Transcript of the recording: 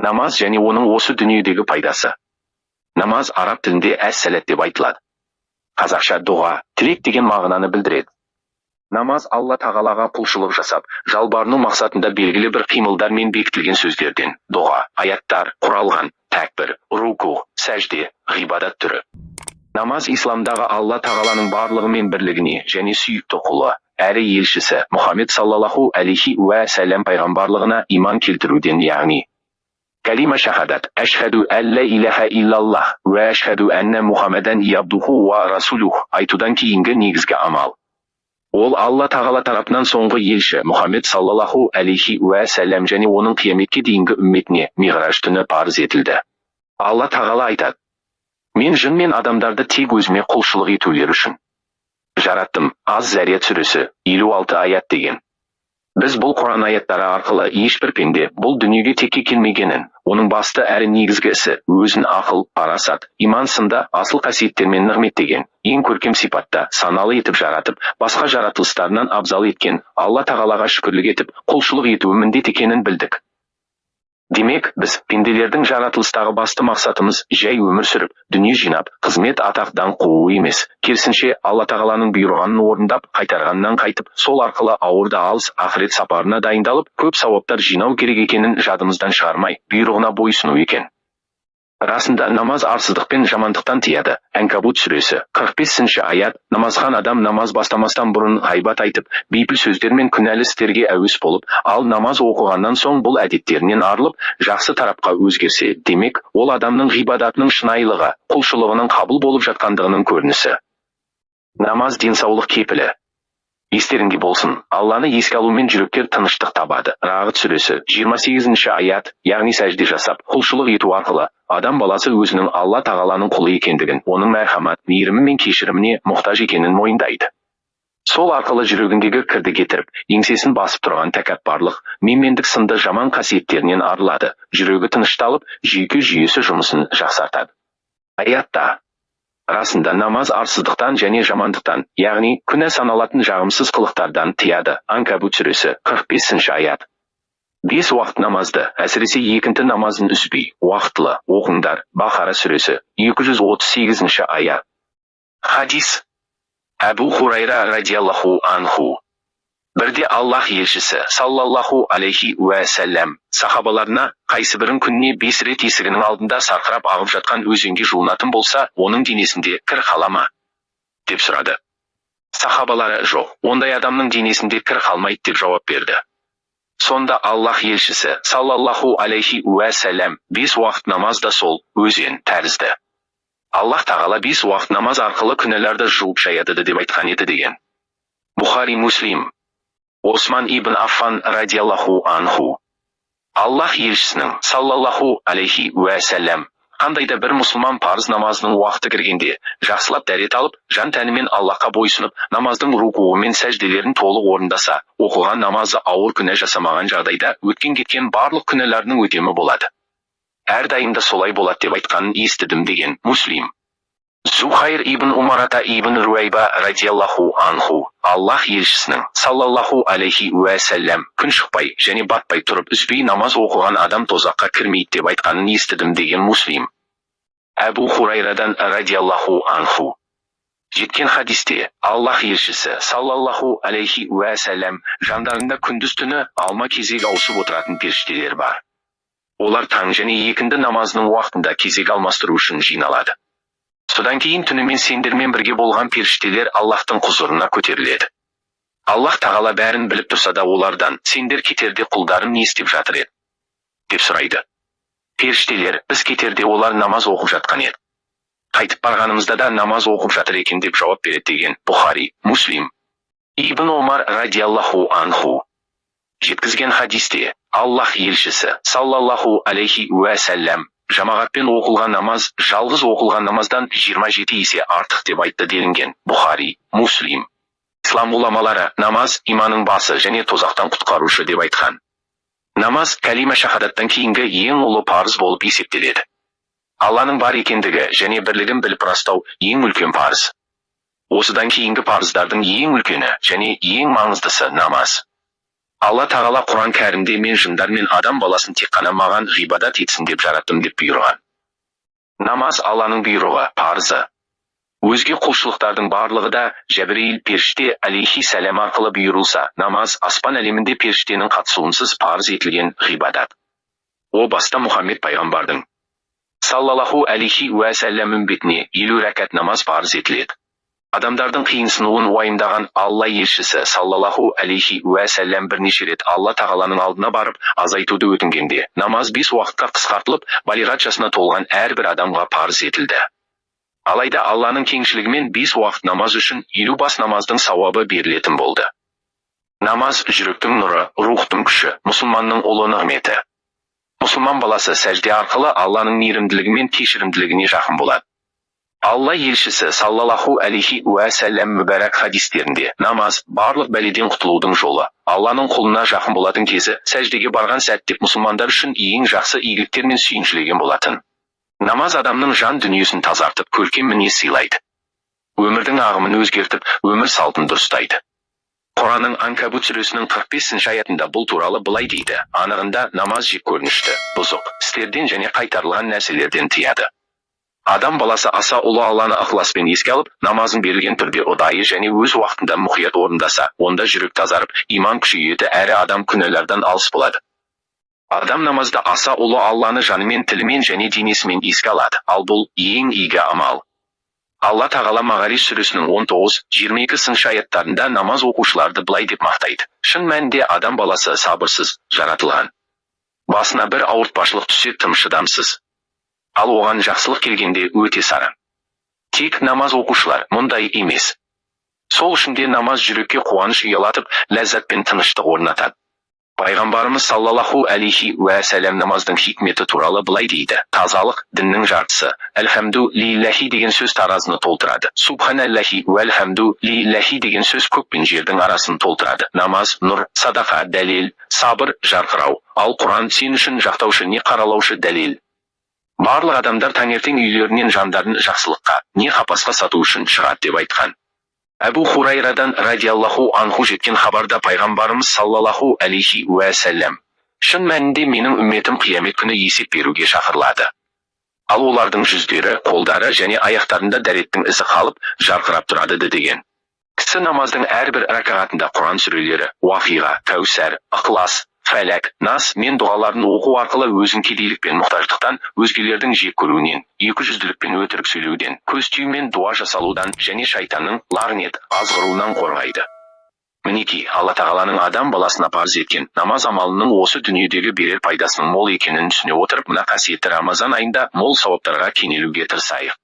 Намаз және оның осы дүниедегі пайдасы. Намаз араб тілінде әс-сәлат деп айтылады. Қазақша дұға, тілек деген мағынаны білдіреді. Намаз Алла тағалаға құлшылық жасап, жалбарыну мақсатында белгілі бір қимылдармен бекітілген сөздерден, дұға, аяттар, құралған, тәкбір, руку, сәжде, ғибадат түрі. Намаз исламдағы Алла тағаланың барлығымен бірлігіне және сүйікті құлы, әрі елшісі Мұхаммед саллаллаху алейхи уә сәлем пайғамбарлығына иман келтіруден, яғни калима шахадат, әшхаду әллә илаха иллаллах, уә әшхаду әнна Мұхаммедан ябдуху уа расулух айтудан кейінгі негізгі амал. Ол Алла тағала тарапынан соңғы елші Мұхаммед саллаллаху алейхи уә сәлем және оның қияметке дейінгі үмметіне миғраж түні парыз етілді. Алла тағала айтады: мен жын мен адамдарды тек өзіме құлшылық етулері үшін жараттым. Az-Зарият сүресі 56 аят деген. Біз бұл Құран аяттары арқылы ешбір пенде бұл дүниеге текке келмегенін, оның басты әрі негізгі ісі өзін ақыл, парасат, иман сынды асыл қасиеттермен нығметтеген, ең көркем сипатта саналы етіп жаратып, басқа жаратылыстарынан абзал еткен Алла тағалаға шүкірлік етіп, құлшылық етуі міндет екенін білдік. Демек, біз пенделердің жаратылыстағы басты мақсатымыз жай өмір сүріп, дүние жинап, қызмет атақтан қуу емес, керісінше Алла тағаланың бұйырғанын орындап, қайтарғаннан қайтып, сол арқылы ауырда алыс ақырет сапарына дайындалып, көп сауаптар жинау керек екенін жадымыздан шығармай, бұйрығына бойсыну екен. Расында намаз арсыздық пен жамандықтан тыяды. Анкабут сүресі 45-ші аят. Намазхан адам намаз бастамастан бұрын ғайбат айтып, бейпіл сөздер мен күнәлі істерге әуес болып, ал намаз оқығаннан соң бұл әдеттерінен арылып, жақсы тарапқа өзгерсе, демек, ол адамның ғибадатының шынайылығы, құлшылығының қабыл болып жатқандығының көрінісі. Намаз денсаулық кепілі. Естеріңде болсын, Алланы еске алумен жүректер тыныштық табады. Рағд сүресі 28-ші аят, яғни сәжде жасап, құлшылық ету арқылы, адам баласы өзінің Алла тағаланың құлы екендігін, оның мәрхамат, мейірімі мен кешіріміне мұқтаж екенін мойындайды. Сол арқылы жүрегіндегі кірді кетіріп, еңсесін басып тұрған тәкаппарлық, менмендік сынды жаман қасиеттерінен арылады, жүрегі тынышталып, жүйке жүйесі жұмысын жақсартады. Аятта: расында намаз арсыздықтан және жамандықтан, яғни күнә саналатын жағымсыз қылықтардан тыяды. Анкабут сүресі 45-ші аят. 5 уақыт намазды, әсіресе екінті намазын үзбей, уақытлы оқыңдар. Бақара сүресі 238-ші аят. Хадис. Әбу Хурайра радиаллаху анху. Бірде Аллах елшісі саллаллаху алейхи уә сәлем сахабаларына, қайсы бірін күніне 5 рет есігінің алдында сарқырап ағып жатқан өзенге жуынатын болса, оның денесінде кір қала ма? деп сұрады. Сахабалары: жоқ, ондай адамның денесінде кір қалмайды деп жауап берді. Сонда Аллах елшісі саллаллаху алейхи уә сәлем 5 уақыт намаз да сол өзен тәрізді. Аллах тағала 5 уақыт намаз арқылы күнәларды жуып шаяды деп айтқан еді деген. Бухари, Муслим. Осман ибн Аффан радиаллаху анху. Аллах елшісінің саллаллаху алейхи уә сәлем қандайда бір мұсылман парыз намазының уақыты кіргенде, жақсылап дәрет алып, жан тәнімен Аллахқа бойсынып, намаздың рукуы мен сәжделерін толық орындаса, оқыған намазы ауыр күнә жасамаған жағдайда өткен кеткен барлық күнәларының өтемі болады. Әрдайымда солай болады деп айтқанын естідім деген. Муслим. Зухайр ибн Умарата ибн Руайба радиаллаху анху. Аллах елшісінің саллаллаху алейхи уә сәлем күн шықпай және батпай тұрып үзбей намаз оқыған адам тозаққа кірмейді деп айтқанын естідім деген. Муслим. Әбу Хурайрадан радиаллаху анху. Жеткен хадисте Аллах елшісі саллаллаху алейхи уә сәлем жандарында күндіз түні алма кезек ауысып отыратын періштелер бар. Олар таң және екінді намазының уақытында кезек алмастыру үшін жиналады. Содан кейін түнімен сендермен бірге болған періштелер Аллахтың құзырына көтеріледі. Аллах тағала бәрін біліп тұрса да олардан: сендер кетерде құлдарым не істеп жатыр еді? деп сұрайды. Періштелер: біз кетерде олар намаз оқып жатқан еді. Қайтып барғанымызда да намаз оқып жатыр екен деп жауап береді деген. Бухари, Муслим. Ибн Омар радиаллаху анху. Жеткізген хадисте Аллах елшісі саллаллаху алейхи уә сәлем жамағатпен оқылған намаз жалғыз оқылған намаздан 27 есе артық деп айтты делінген. Бухари, Муслим. Ислам уламалары намаз иманның басы және тозақтан құтқарушы деп айтқан. Намаз калима шахадаттан кейінгі ең ұлы парыз болып есептеледі. Алланың бар екендігі және бірлігін біліп растау ең үлкен парыз. Осыдан кейінгі парыздардың ең үлкені және ең маңыздысы намаз. Алла тағала Құран кәрімде мен жындар мен адам баласын тек қана маған ғибадат етсін деп жараттым деп бұйырған. Намаз Алланың бұйрығы, парызы. Өзге құлшылықтардың барлығы да Жәбірейіл періште алейхи сәлем арқылы бұйырылса, намаз аспан әлемінде періштенің қатысуынсыз парыз етілген ғибадат. О баста Мұхаммед пайғамбардың саллаллаху алейхи уәсәлләм үмбетіне 50 рәкат намаз парыз етіледі. Адамдардың қиынсынуын уайымдаған Алла елшісі саллаллаху алейхи уәсәлләм бірнеше рет Алла тағаланың алдына барып азайтуды өтінгенде, намаз 5 уақытқа қысқартылып, балиғат жасына толған әрбір адамға парыз етілді. Алайда Алланың кеңшілігімен 5 уақыт намаз үшін 50 бас намаздың сауабы берілетін болды. Намаз жүректің нұры, рухтың күші, мұсылманның ұлы нығметі. Мұсылман баласы сәжде арқылы Алланың мейірімділігі мен кешірімділігіне жақын болады. Алла елшісі саллаллаху алейхи уәсәләм мүбәрәк хадистерінде намаз барлық бәледен құтылудың жолы, Алланың құлына жақын болатын кезі, сәждеге барған сәт деп мұсылмандар үшін ең жақсы игіліктер мен сүйіншілеген болатын. Намаз адамның жан дүниесін тазартып, көркем мінез сыйлайды. Өмірдің ағымын өзгертіп, өмір салтын дұрыстайды. Құранның Анкабут сүресінің 45-ші аятында бұл туралы былай дейді: анығында намаз жек көрінішті, бұзық істерден және қайтарылған нәрселерден тыяды. Адам баласы аса ұлы Алланы ықыласпен еске алып, намазын берілген түрде ұдайы және өз уақытында мұқият орындаса, онда жүрек тазарып, иман күшейеді әрі адам күнәлардан алыс болады. Адам намазда аса ұлы Алланы жанымен, тілімен және денесімен еске алады, ал бұл ең игі амал. Алла тағала Мағариж сүресінің 19-22 аяттарында намаз оқушыларды былай деп мақтайды: шын мәнінде адам баласы сабырсыз жаратылған. Басына бір ауыртпашылық түссе тым шыдамсыз. Ал оған жақсылық келгенде өте сары. Тек намаз оқушылар мұндай емес. Сол үшін де намаз жүрекке қуаныш ұялатып, ләззат пен тыныштық орнатады. Пайғамбарымыз саллаллаху алейхи уәсәләм намаздың хикметі туралы былай дейді: тазалық діннің жартысы. Әлхамду лиллахи деген сөз таразыны толтырады. Субханаллахи уәлхамду лиллахи деген сөз көк пен жердің арасын толтырады. Намаз нұр, садақа дәлел, сабыр жарқырау, ал Құран сен үшін жақтаушы не қаралаушы дәлел. Барлық адамдар таңертең үйлерінен жандарын жақсылыққа, не қапасқа сату үшін шығады деп айтқан. Әбу Хурайрадан радиаллаху анху жеткен хабарда пайғамбарымыз саллаллаху алейхи уәсәләм: шын мәнінде менің үмметім қиямет күні есеп беруге шақырылады. Ал олардың жүздері, қолдары және аяқтарында дәреттің ізі қалып, жарқырап тұрады деген. Кісі намаздың әрбір рәкағатында Құран сүрелері, Уақиға, Кәусәр, Ықылас, Фәләк, Нас мен дұғаларын оқу арқылы өзін кедейлік пен мұқтаждықтан, өзгелердің жек көруінен, екіжүзділік пен өтірік сөйлеуден, көз тию мен дуа жасалудан және шайтанның лағнет, азғыруынан қорғайды. Мінекей, Алла тағаланың адам баласына парыз еткен намаз амалының осы дүниедегі берер пайдасының мол екенін түсіне отырып, мына қасиетті Рамазан айында мол сауаптарға кенелуге тырысайық.